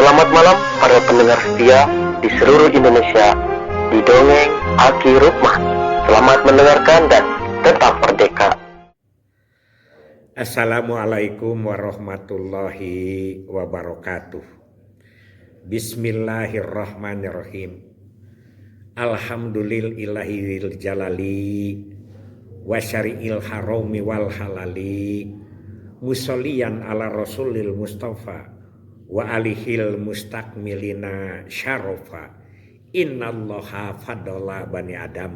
Selamat malam para pendengar setia di seluruh Indonesia di Dongeng Aki Rukman. Selamat mendengarkan dan tetap merdeka. Assalamualaikum warahmatullahi wabarakatuh. Bismillahirrahmanirrahim. Alhamdulillahil jalali wa syari'il harami wal halali musolliyan ala rasulil mustafa wa alihil mustakmilina syarofa. Innallaha faddala bani adam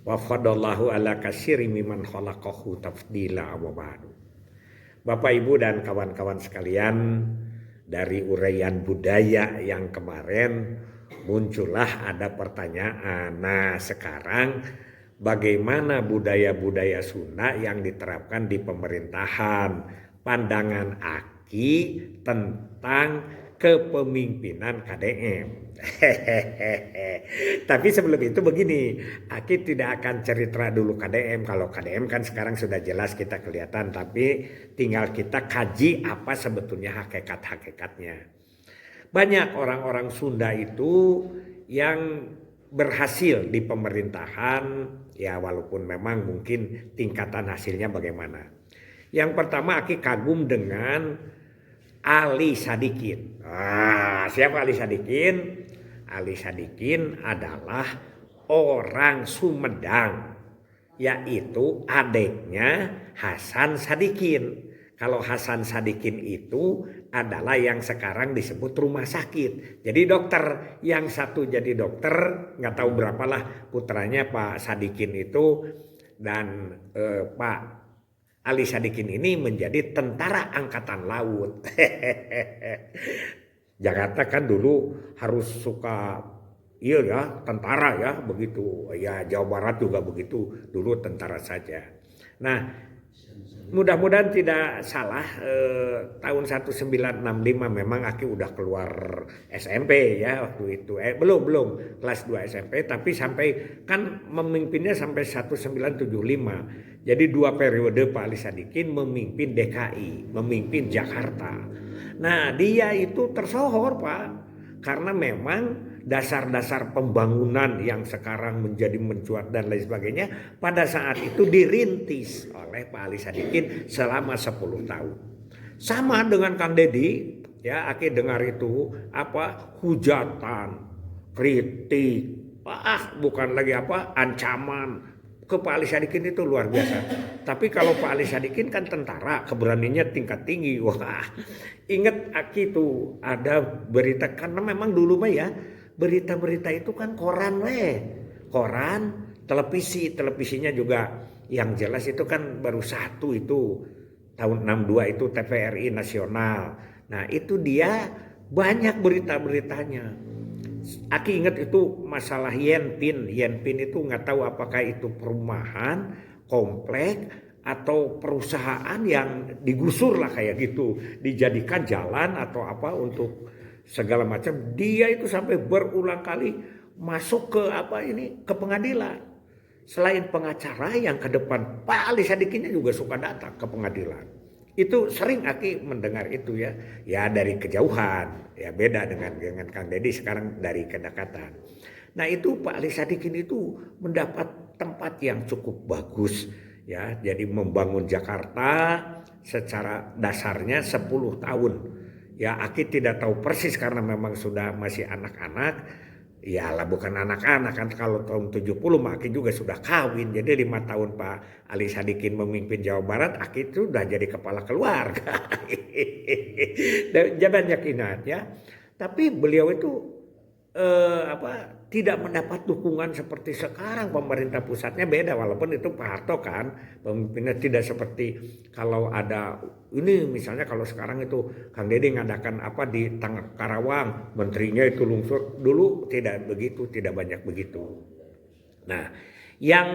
wa faddallahu ala katsiri mimman khalaqahu tafdila wa ba'du. Bapak Ibu dan kawan-kawan sekalian, dari uraian budaya yang kemarin muncullah ada pertanyaan. Nah, sekarang bagaimana budaya-budaya Sunda yang diterapkan di pemerintahan? Pandangan Aki tentang kepemimpinan KDM. Tapi sebelum itu begini, Aki tidak akan cerita dulu KDM. Kalau KDM kan sekarang sudah jelas kita kelihatan, tapi tinggal kita kaji apa sebetulnya hakikat-hakikatnya. Banyak orang-orang Sunda itu yang berhasil di pemerintahan, ya walaupun memang mungkin tingkatan hasilnya bagaimana. Yang pertama Aki kagum dengan Ali Sadikin. Siapa Ali Sadikin? Ali Sadikin adalah orang Sumedang, yaitu adiknya Hasan Sadikin. Kalau Hasan Sadikin itu adalah yang sekarang disebut rumah sakit. Jadi dokter, yang satu jadi dokter, nggak tahu berapalah putranya Pak Sadikin itu, dan Pak Ali Sadikin ini menjadi tentara angkatan laut. Jakarta kan dulu harus suka tentara ya begitu. Ya Jawa Barat juga begitu, dulu tentara saja. Nah, mudah-mudahan tidak salah, tahun 1965 memang Aki udah keluar SMP ya waktu itu. Belum kelas 2 SMP, tapi sampai kan memimpinnya sampai 1975. Jadi 2 periode Pak Ali Sadikin memimpin DKI, memimpin Jakarta. Nah, dia itu tersohor Pak, karena memang dasar-dasar pembangunan yang sekarang menjadi mencuat dan lain sebagainya pada saat itu dirintis oleh Pak Ali Sadikin selama 10 tahun. Sama dengan Kang Deddy, ya Aki dengar itu hujatan, kritik, bukan lagi ancaman ke Pak Ali Sadikin itu luar biasa. Tapi kalau Pak Ali Sadikin kan tentara, keberaniannya tingkat tinggi. Wah, ingat Aki itu ada berita, karena memang dulu mah ya berita-berita itu kan koran televisinya juga yang jelas itu kan baru satu itu tahun 62 itu TVRI nasional. Nah, itu dia banyak berita-beritanya. Aki ingat itu masalah Yenpin itu nggak tahu apakah itu perumahan, komplek atau perusahaan yang digusur lah kayak gitu, dijadikan jalan atau apa untuk segala macam. Dia itu sampai berulang kali masuk ke pengadilan. Selain pengacara yang ke depan, Pak Ali Sadikinnya juga suka datang ke pengadilan. Itu sering Aki mendengar itu ya dari kejauhan, ya beda dengan Kang Deddy sekarang dari kedekatan. Nah, itu Pak Ali Sadikin itu mendapat tempat yang cukup bagus ya, jadi membangun Jakarta secara dasarnya 10 tahun. Ya Aki tidak tahu persis karena memang sudah masih anak-anak. Ya lah bukan anak-anak kan, kalau tahun 70 Aki juga sudah kawin. Jadi 5 tahun Pak Ali Sadikin memimpin Jawa Barat, Aki itu sudah jadi kepala keluarga. Dan banyak ingat ya. Tapi beliau itu tidak mendapat dukungan seperti sekarang. Pemerintah pusatnya beda, walaupun itu Pak Harto kan pemimpinnya tidak seperti kalau ada ini misalnya kalau sekarang itu Kang Deddy ngadakan di Karawang, menterinya itu lungsur. Dulu tidak begitu, tidak banyak begitu. Nah, yang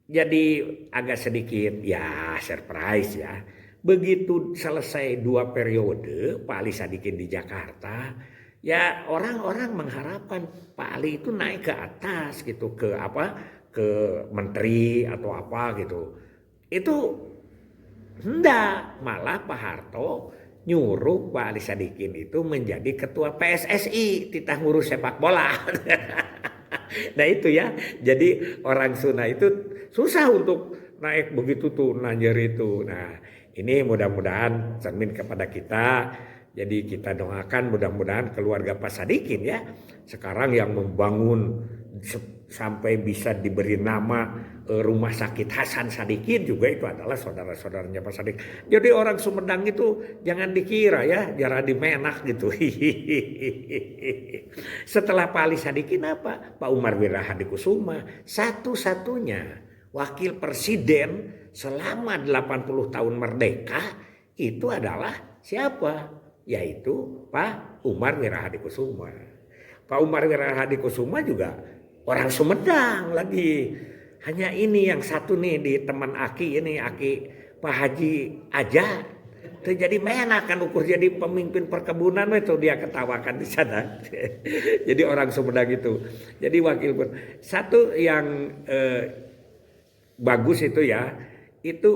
jadi agak sedikit ya surprise ya, begitu selesai 2 periode Pak Ali Sadikin di Jakarta, ya orang-orang mengharapkan Pak Ali itu naik ke atas gitu, ke menteri atau apa gitu. Itu hendak, malah Pak Harto nyuruh Pak Ali Sadikin itu menjadi ketua PSSI, titah ngurus sepak bola. Nah itu ya, jadi orang Sunda itu susah untuk naik begitu tuh, nanjer itu. Nah ini mudah-mudahan cermin kepada kita. Jadi kita doakan mudah-mudahan keluarga Pak Sadikin ya, sekarang yang membangun sampai bisa diberi nama Rumah Sakit Hasan Sadikin juga itu adalah saudara-saudaranya Pak Sadikin. Jadi orang Sumedang itu jangan dikira ya, jarang dimenak gitu. Setelah Pak Ali Sadikin apa? Pak Umar Wirahadikusuma, satu-satunya wakil presiden selama 80 tahun merdeka itu adalah siapa? Yaitu Pak Umar Wirahadikusuma. Pak Umar Wirahadikusuma juga orang Sumedang lagi. Hanya ini yang satu nih di teman Aki ini, Aki Pak Haji aja terjadi menak kan ukur jadi pemimpin perkebunan itu dia ketawakan di sana. Jadi orang Sumedang itu. Jadi wakil satu yang bagus itu ya, itu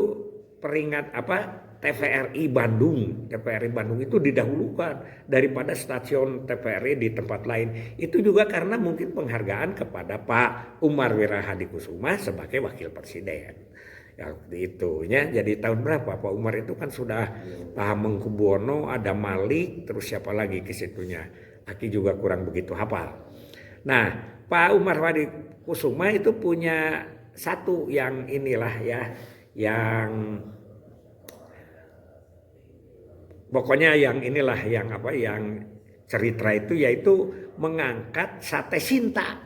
peringat apa? TVRI Bandung. TVRI Bandung itu didahulukan daripada stasiun TVRI di tempat lain. Itu juga karena mungkin penghargaan kepada Pak Umar Wirahadikusuma sebagai wakil presiden. Ya itu ya. Jadi tahun berapa Pak Umar itu kan sudah Pak Hamengkubuwono, ada Malik, terus siapa lagi ke situnya. Aki juga kurang begitu hafal. Nah, Pak Umar Wirahadikusuma itu punya satu yang inilah ya, yang pokoknya yang inilah yang apa, yang cerita itu yaitu mengangkat sate Sinta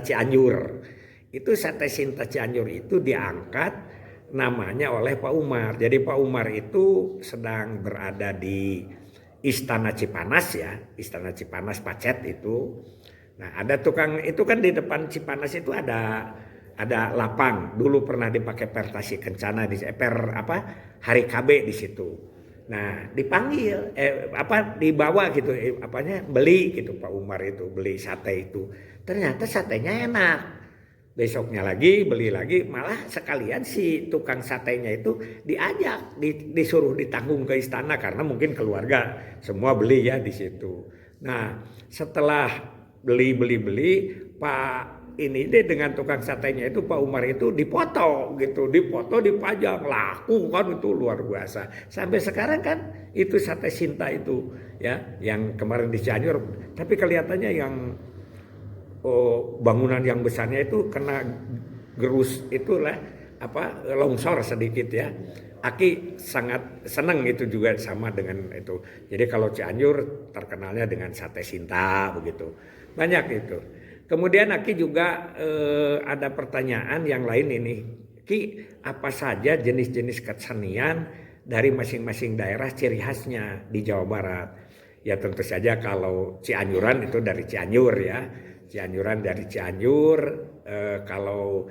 Cianjur. Itu sate Sinta Cianjur itu diangkat namanya oleh Pak Umar. Jadi Pak Umar itu sedang berada di Istana Cipanas ya, Istana Cipanas Pacet itu. Nah ada tukang itu kan di depan Cipanas itu ada lapang. Dulu pernah dipakai Pertasi Kencana di Hari KB di situ. Nah dipanggil dibawa gitu beli gitu Pak Umar itu beli sate itu. Ternyata satenya enak. Besoknya lagi beli lagi, malah sekalian si tukang satenya itu diajak disuruh ditanggung ke istana karena mungkin keluarga semua beli ya di situ. Nah setelah beli Pak ini deh dengan tukang satenya itu Pak Umar itu dipoto dipajang, laku kan itu luar biasa. Sampai sekarang kan itu sate Sinta itu ya yang kemarin di Cianjur, tapi kelihatannya yang bangunan yang besarnya itu kena gerus itulah longsor sedikit ya. Aki sangat senang itu juga sama dengan itu. Jadi kalau Cianjur terkenalnya dengan sate Sinta begitu. Banyak itu. Kemudian Aki juga ada pertanyaan yang lain ini. Ki, apa saja jenis-jenis kesenian dari masing-masing daerah ciri khasnya di Jawa Barat? Ya tentu saja kalau Cianjuran itu dari Cianjur ya. Cianjuran dari Cianjur, kalau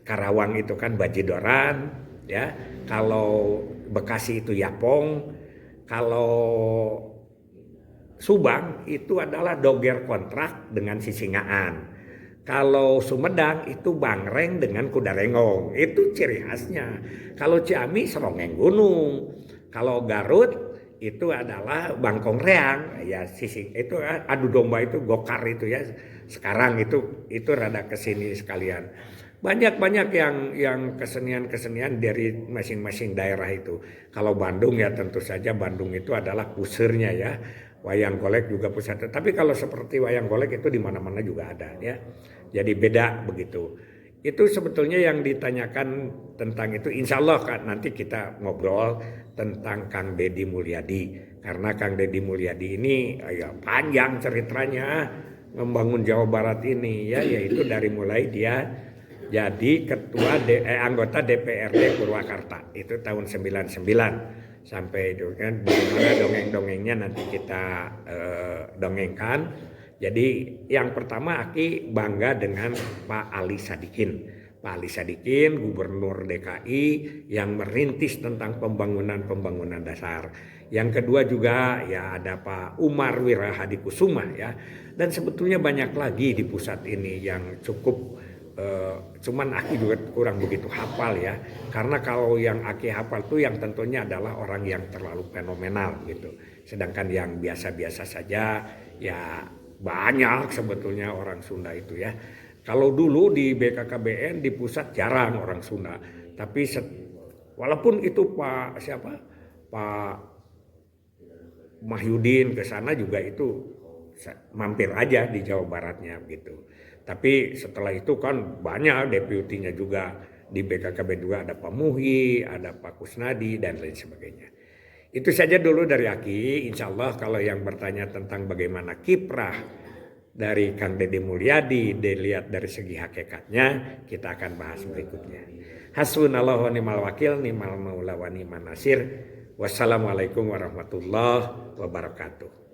Karawang itu kan Bajidoran ya. Kalau Bekasi itu Yapong, kalau Subang itu adalah doger kontrak dengan sisingaan. Kalau Sumedang itu bangreng dengan kuda rengong. Itu ciri khasnya. Kalau Ciamis serongeng gunung. Kalau Garut itu adalah bangkong reang. Ya sising itu adu domba itu gokar itu ya. Sekarang itu rada kesini sekalian. Banyak yang kesenian dari masing-masing daerah itu. Kalau Bandung ya tentu saja Bandung itu adalah pusernya ya. Wayang golek juga pusat. Tapi kalau seperti wayang golek itu di mana-mana juga ada ya. Jadi beda begitu. Itu sebetulnya yang ditanyakan tentang itu. Insya Allah kan nanti kita ngobrol tentang Kang Deddy Mulyadi. Karena Kang Deddy Mulyadi ini ya panjang ceritanya membangun Jawa Barat ini ya. Yaitu dari mulai dia jadi anggota DPRD Purwakarta. Itu tahun 99. Sampai itu kan bagaimana dongeng-dongengnya nanti kita dongengkan. Jadi yang pertama Aki bangga dengan Pak Ali Sadikin. Pak Ali Sadikin Gubernur DKI yang merintis tentang pembangunan dasar. Yang kedua juga ya ada Pak Umar Wirahadikusuma ya. Dan sebetulnya banyak lagi di pusat ini yang cukup Cuman Aki juga kurang begitu hafal ya, karena kalau yang Aki hafal tuh yang tentunya adalah orang yang terlalu fenomenal gitu. Sedangkan yang biasa-biasa saja ya banyak sebetulnya orang Sunda itu ya. Kalau dulu di BKKBN di pusat jarang orang Sunda, tapi walaupun itu Pak Mahyudin ke sana juga itu mampir aja di Jawa Baratnya gitu. Tapi setelah itu kan banyak deputinya juga di BKKB juga, ada Pak Muhi, ada Pak Kusnadi dan lain sebagainya. Itu saja dulu dari Aki. Insya Allah kalau yang bertanya tentang bagaimana kiprah dari Kang Deddy Mulyadi dilihat dari segi hakikatnya, kita akan bahas berikutnya. Hasbunallahu wa ni'mal wakil, ni'mal maula wa ni'man nasir. Wassalamualaikum warahmatullahi wabarakatuh.